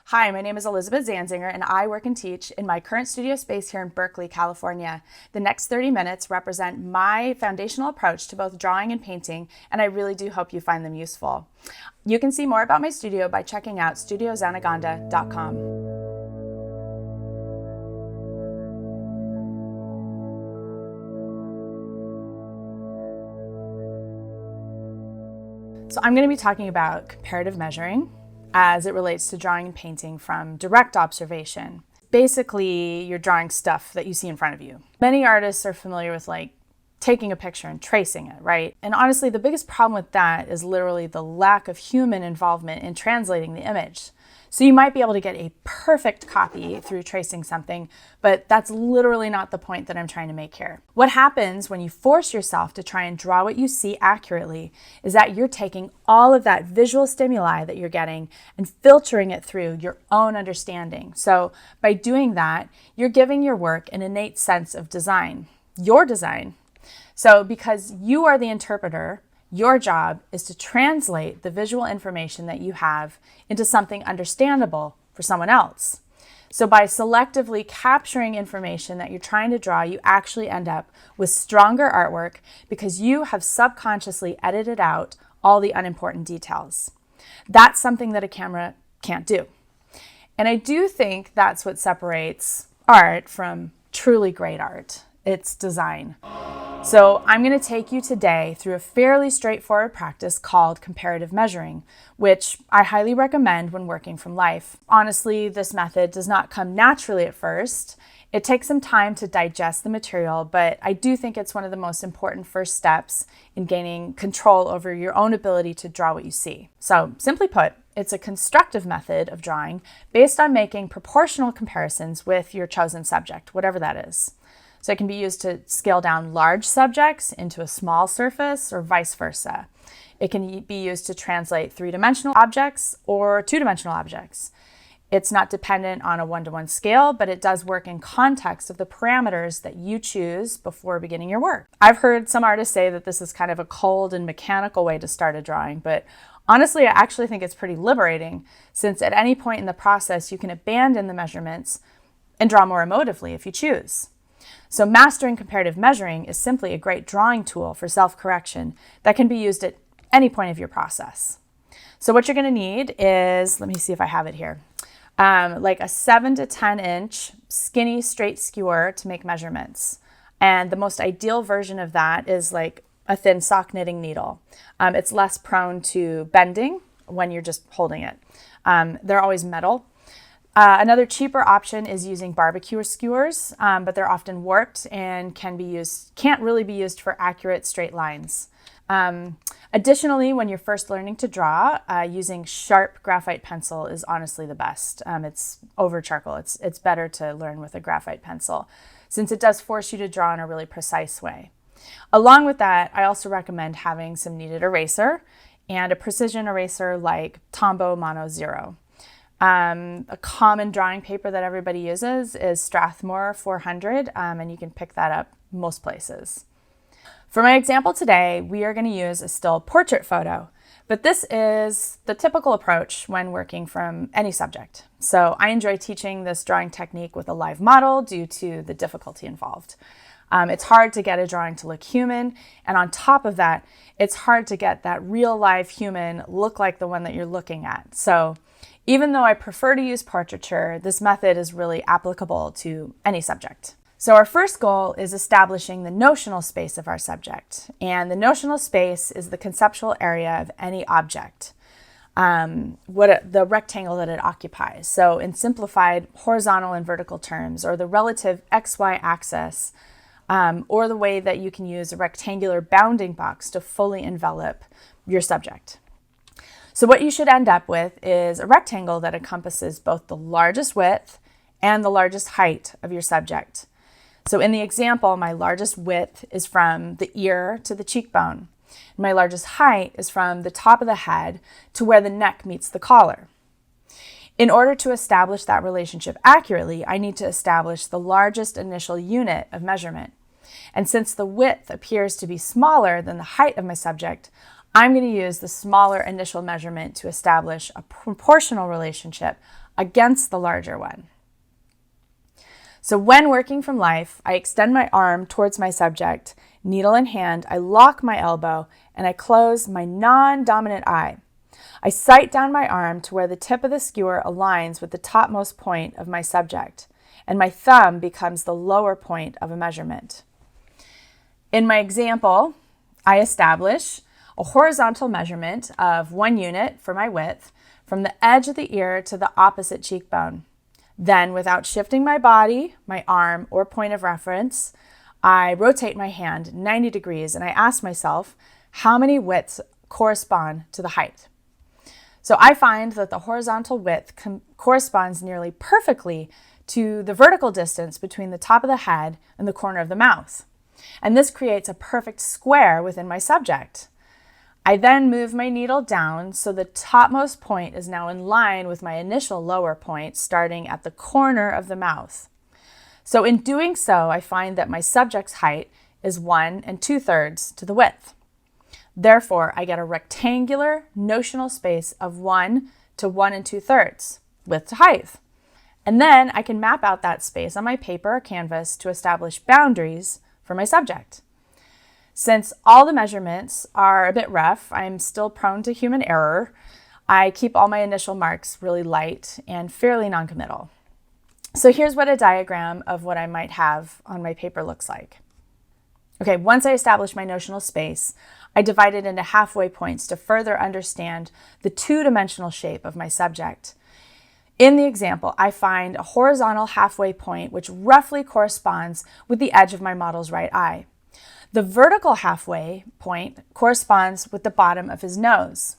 Hi, my name is Elizabeth Zanzinger, and I work and teach in my current studio space here in Berkeley, California. The next 30 minutes represent my foundational approach to both drawing and painting, and I really do hope you find them useful. You can see more about my studio by checking out studiozanagonda.com. So I'm going to be talking about comparative measuring as it relates to drawing and painting from direct observation. Basically, you're drawing stuff that you see in front of you. Many artists are familiar with taking a picture and tracing it, right? And honestly, the biggest problem with that is literally the lack of human involvement in translating the image. So you might be able to get a perfect copy through tracing something, but that's literally not the point that I'm trying to make here. What happens when you force yourself to try and draw what you see accurately is that you're taking all of that visual stimuli that you're getting and filtering it through your own understanding. So by doing that, you're giving your work an innate sense of design, your design. So because you are the interpreter, your job is to translate the visual information that you have into something understandable for someone else. So by selectively capturing information that you're trying to draw, you actually end up with stronger artwork because you have subconsciously edited out all the unimportant details. That's something that a camera can't do. And I do think that's what separates art from truly great art. It's design. So I'm going to take you today through a fairly straightforward practice called comparative measuring, which I highly recommend when working from life. Honestly, this method does not come naturally at first. It takes some time to digest the material, but I do think it's one of the most important first steps in gaining control over your own ability to draw what you see. So simply put, it's a constructive method of drawing based on making proportional comparisons with your chosen subject, whatever that is. So it can be used to scale down large subjects into a small surface or vice versa. It can be used to translate three-dimensional objects or two-dimensional objects. It's not dependent on a one-to-one scale, but it does work in context of the parameters that you choose before beginning your work. I've heard some artists say that this is kind of a cold and mechanical way to start a drawing, but honestly, I actually think it's pretty liberating since at any point in the process, you can abandon the measurements and draw more emotively if you choose. So mastering comparative measuring is simply a great drawing tool for self-correction that can be used at any point of your process. So what you're going to need is, let me see if I have it here, like a 7 to 10 inch skinny straight skewer to make measurements. And the most ideal version of that is like a thin sock knitting needle. It's less prone to bending when you're just holding it. They're always metal. Another cheaper option is using barbecue skewers, but they're often warped and can't really be used for accurate straight lines. Additionally, when you're first learning to draw, using sharp graphite pencil is honestly the best. It's over charcoal. It's better to learn with a graphite pencil since it does force you to draw in a really precise way. Along with that, I also recommend having some kneaded eraser and a precision eraser like Tombow Mono Zero. A common drawing paper that everybody uses is Strathmore 400, and you can pick that up most places. For my example today, we are going to use a still portrait photo, but this is the typical approach when working from any subject. So I enjoy teaching this drawing technique with a live model due to the difficulty involved. It's hard to get a drawing to look human, and on top of that, it's hard to get that real live human look like the one that you're looking at. So even though I prefer to use portraiture, this method is really applicable to any subject. So our first goal is establishing the notional space of our subject. And the notional space is the conceptual area of any object, the rectangle that it occupies. So in simplified horizontal and vertical terms, or the relative XY axis, or the way that you can use a rectangular bounding box to fully envelop your subject. So what you should end up with is a rectangle that encompasses both the largest width and the largest height of your subject. So in the example, my largest width is from the ear to the cheekbone. My largest height is from the top of the head to where the neck meets the collar. In order to establish that relationship accurately, I need to establish the largest initial unit of measurement. And since the width appears to be smaller than the height of my subject, I'm going to use the smaller initial measurement to establish a proportional relationship against the larger one. So when working from life, I extend my arm towards my subject, needle in hand, I lock my elbow, and I close my non-dominant eye. I sight down my arm to where the tip of the skewer aligns with the topmost point of my subject, and my thumb becomes the lower point of a measurement. In my example, I establish a horizontal measurement of 1 unit for my width from the edge of the ear to the opposite cheekbone. Then, without shifting my body, my arm, or point of reference, I rotate my hand 90 degrees and I ask myself how many widths correspond to the height. So I find that the horizontal width corresponds nearly perfectly to the vertical distance between the top of the head and the corner of the mouth. And this creates a perfect square within my subject. I then move my needle down so the topmost point is now in line with my initial lower point starting at the corner of the mouth. So in doing so, I find that my subject's height is 1 2/3 to the width. Therefore, I get a rectangular notional space of 1 to 1 2/3, width to height. And then I can map out that space on my paper or canvas to establish boundaries for my subject. Since all the measurements are a bit rough, I'm still prone to human error. I keep all my initial marks really light and fairly non-committal. So here's what a diagram of what I might have on my paper looks like. Okay, once I establish my notional space, I divide it into halfway points to further understand the two-dimensional shape of my subject. In the example, I find a horizontal halfway point which roughly corresponds with the edge of my model's right eye. The vertical halfway point corresponds with the bottom of his nose.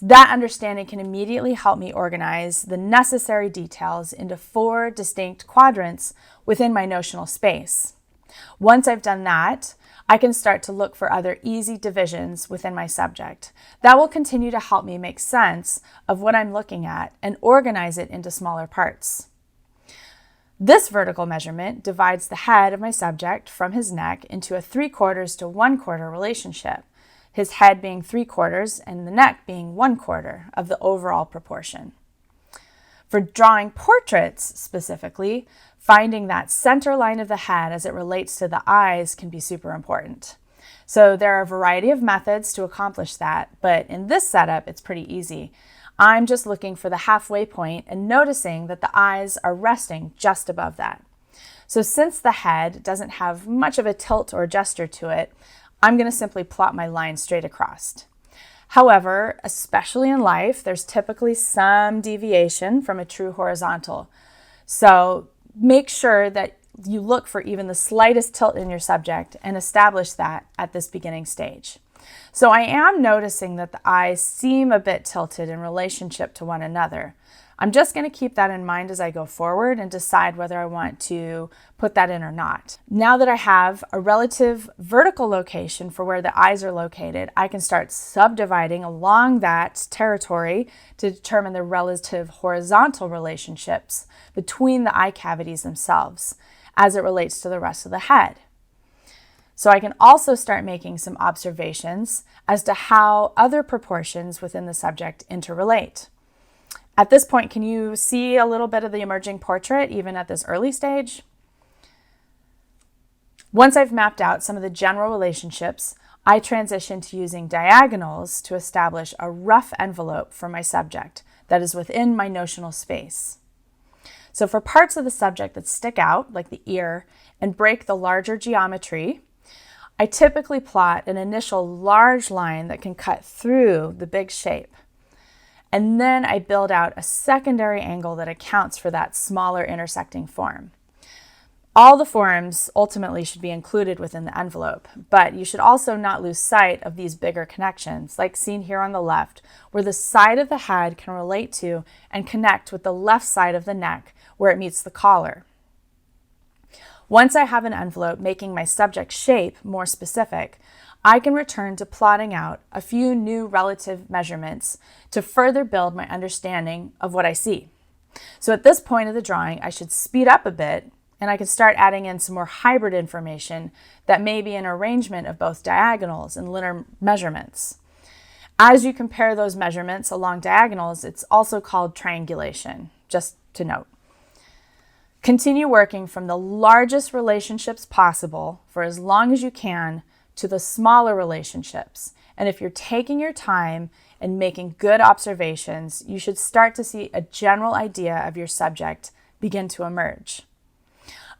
That understanding can immediately help me organize the necessary details into 4 distinct quadrants within my notional space. Once I've done that, I can start to look for other easy divisions within my subject. That will continue to help me make sense of what I'm looking at and organize it into smaller parts. This vertical measurement divides the head of my subject from his neck into a 3/4 to 1/4 relationship, his head being 3/4 and the neck being 1/4 of the overall proportion. For drawing portraits specifically, finding that center line of the head as it relates to the eyes can be super important. So there are a variety of methods to accomplish that, but in this setup, it's pretty easy. I'm just looking for the halfway point and noticing that the eyes are resting just above that. So since the head doesn't have much of a tilt or gesture to it, I'm going to simply plot my line straight across. However, especially in life, there's typically some deviation from a true horizontal. So make sure that you look for even the slightest tilt in your subject and establish that at this beginning stage. So I am noticing that the eyes seem a bit tilted in relationship to one another. I'm just going to keep that in mind as I go forward and decide whether I want to put that in or not. Now that I have a relative vertical location for where the eyes are located, I can start subdividing along that territory to determine the relative horizontal relationships between the eye cavities themselves as it relates to the rest of the head. So I can also start making some observations as to how other proportions within the subject interrelate. At this point, can you see a little bit of the emerging portrait even at this early stage? Once I've mapped out some of the general relationships, I transition to using diagonals to establish a rough envelope for my subject that is within my notional space. So for parts of the subject that stick out, like the ear, and break the larger geometry, I typically plot an initial large line that can cut through the big shape. And then I build out a secondary angle that accounts for that smaller intersecting form. All the forms ultimately should be included within the envelope, but you should also not lose sight of these bigger connections, like seen here on the left, where the side of the head can relate to and connect with the left side of the neck where it meets the collar. Once I have an envelope making my subject shape more specific, I can return to plotting out a few new relative measurements to further build my understanding of what I see. So at this point of the drawing, I should speed up a bit and I can start adding in some more hybrid information that may be an arrangement of both diagonals and linear measurements. As you compare those measurements along diagonals, it's also called triangulation, just to note. Continue working from the largest relationships possible for as long as you can to the smaller relationships. And if you're taking your time and making good observations, you should start to see a general idea of your subject begin to emerge.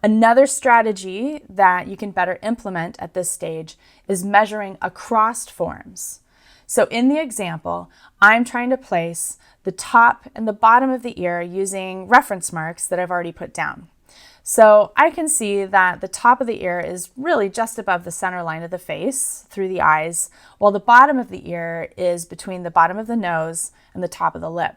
Another strategy that you can better implement at this stage is measuring across forms. So in the example, I'm trying to place the top and the bottom of the ear using reference marks that I've already put down. So I can see that the top of the ear is really just above the center line of the face through the eyes, while the bottom of the ear is between the bottom of the nose and the top of the lip.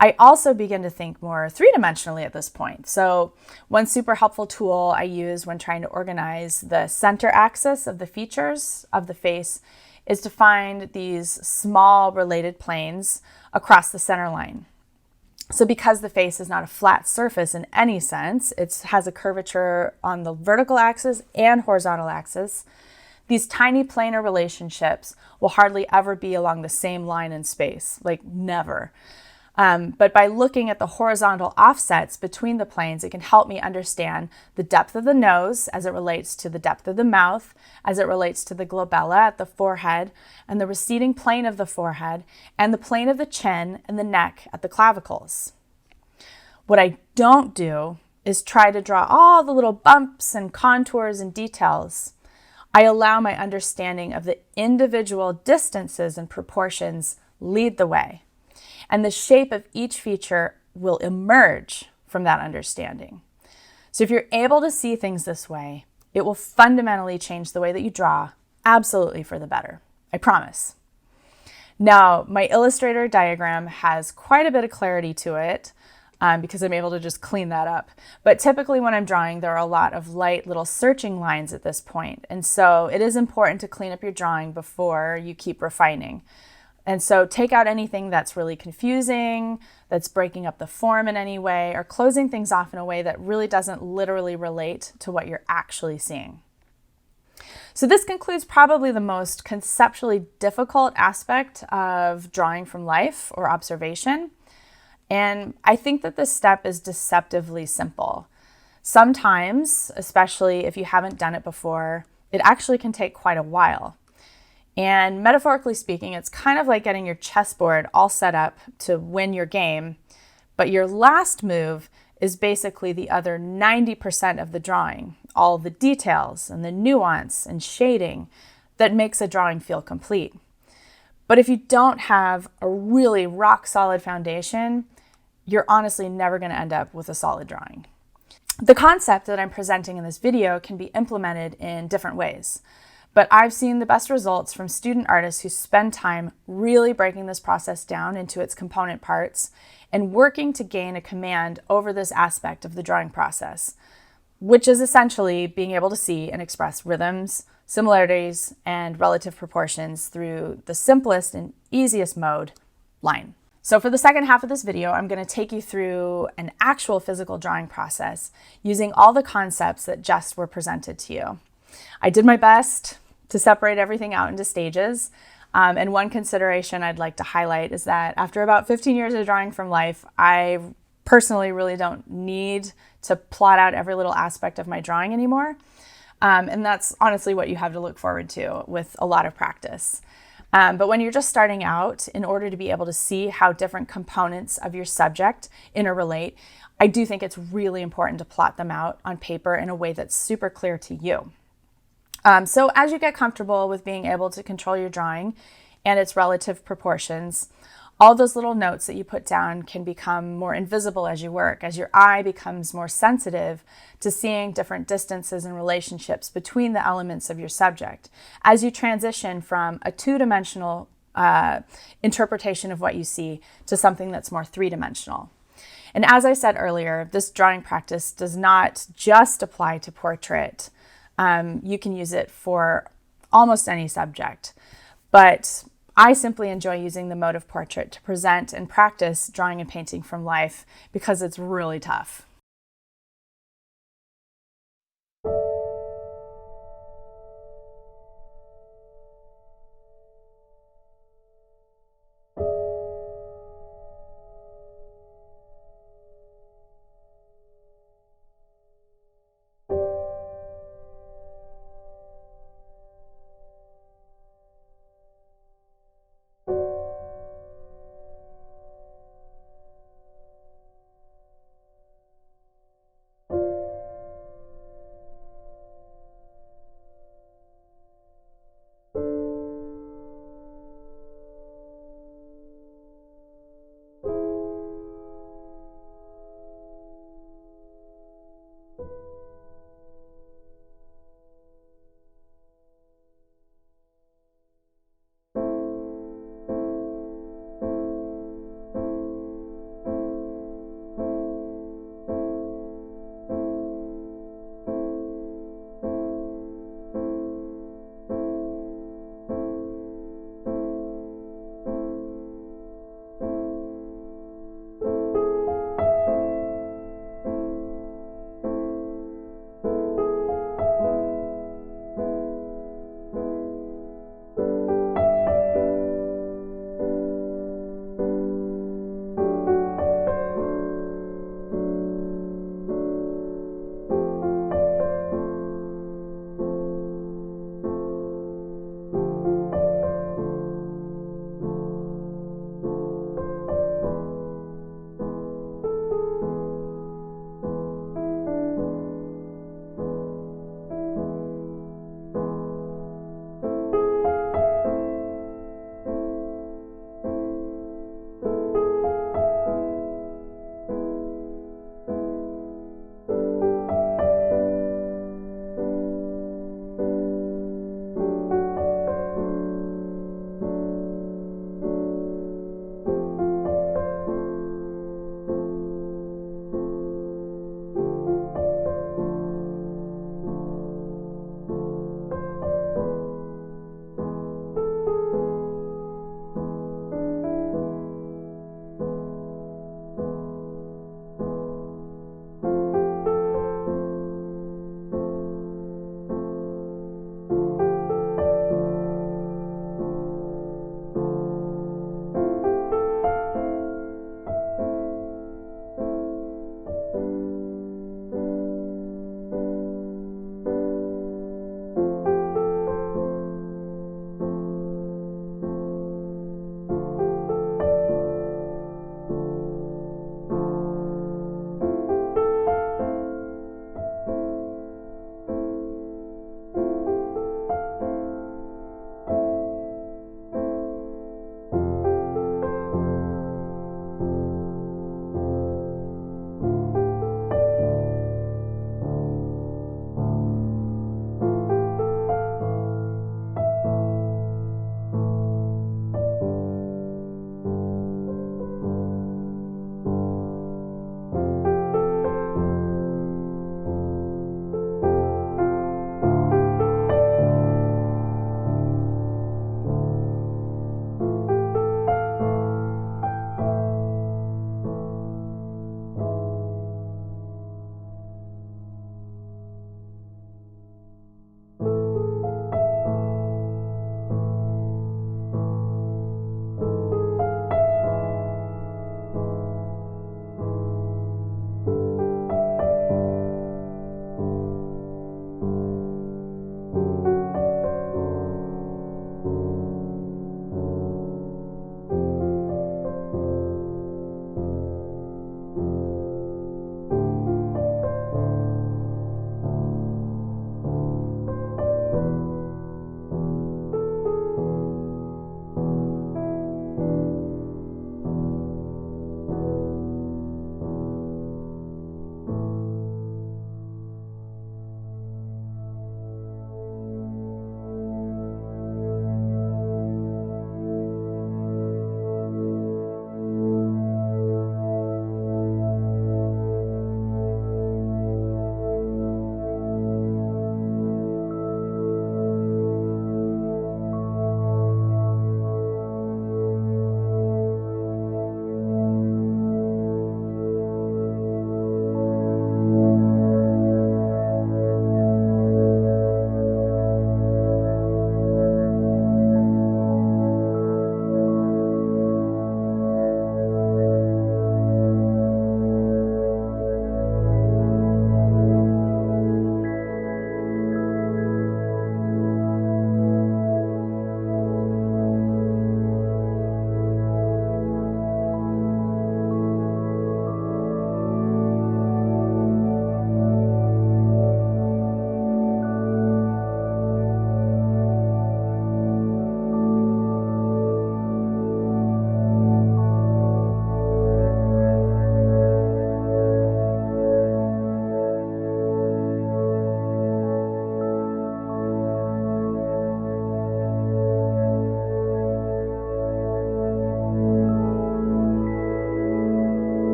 I also begin to think more three-dimensionally at this point. So one super helpful tool I use when trying to organize the center axis of the features of the face is to find these small related planes across the center line. So because the face is not a flat surface in any sense, it has a curvature on the vertical axis and horizontal axis, these tiny planar relationships will hardly ever be along the same line in space, like never. But by looking at the horizontal offsets between the planes, it can help me understand the depth of the nose as it relates to the depth of the mouth, as it relates to the glabella at the forehead, and the receding plane of the forehead, and the plane of the chin and the neck at the clavicles. What I don't do is try to draw all the little bumps and contours and details. I allow my understanding of the individual distances and proportions lead the way. And the shape of each feature will emerge from that understanding. So if you're able to see things this way, it will fundamentally change the way that you draw, absolutely for the better. I promise. Now, my Illustrator diagram has quite a bit of clarity to it because I'm able to just clean that up. But typically when I'm drawing, there are a lot of light little searching lines at this point. And so it is important to clean up your drawing before you keep refining. And so take out anything that's really confusing, that's breaking up the form in any way, or closing things off in a way that really doesn't literally relate to what you're actually seeing. So this concludes probably the most conceptually difficult aspect of drawing from life or observation. And I think that this step is deceptively simple. Sometimes, especially if you haven't done it before, it actually can take quite a while. And metaphorically speaking, it's kind of like getting your chessboard all set up to win your game, but your last move is basically the other 90% of the drawing, all the details and the nuance and shading that makes a drawing feel complete. But if you don't have a really rock solid foundation, you're honestly never going to end up with a solid drawing. The concept that I'm presenting in this video can be implemented in different ways. But I've seen the best results from student artists who spend time really breaking this process down into its component parts and working to gain a command over this aspect of the drawing process, which is essentially being able to see and express rhythms, similarities, and relative proportions through the simplest and easiest mode, line. So for the second half of this video, I'm going to take you through an actual physical drawing process using all the concepts that just were presented to you. I did my best to separate everything out into stages. And one consideration I'd like to highlight is that after about 15 years of drawing from life, I personally really don't need to plot out every little aspect of my drawing anymore. And that's honestly what you have to look forward to with a lot of practice. But when you're just starting out, in order to be able to see how different components of your subject interrelate, I do think it's really important to plot them out on paper in a way that's super clear to you. So as you get comfortable with being able to control your drawing and its relative proportions, all those little notes that you put down can become more invisible as you work, as your eye becomes more sensitive to seeing different distances and relationships between the elements of your subject, as you transition from a two-dimensional interpretation of what you see to something that's more three-dimensional. And as I said earlier, this drawing practice does not just apply to portrait. You can use it for almost any subject, but I simply enjoy using the mode of portrait to present and practice drawing and painting from life because it's really tough.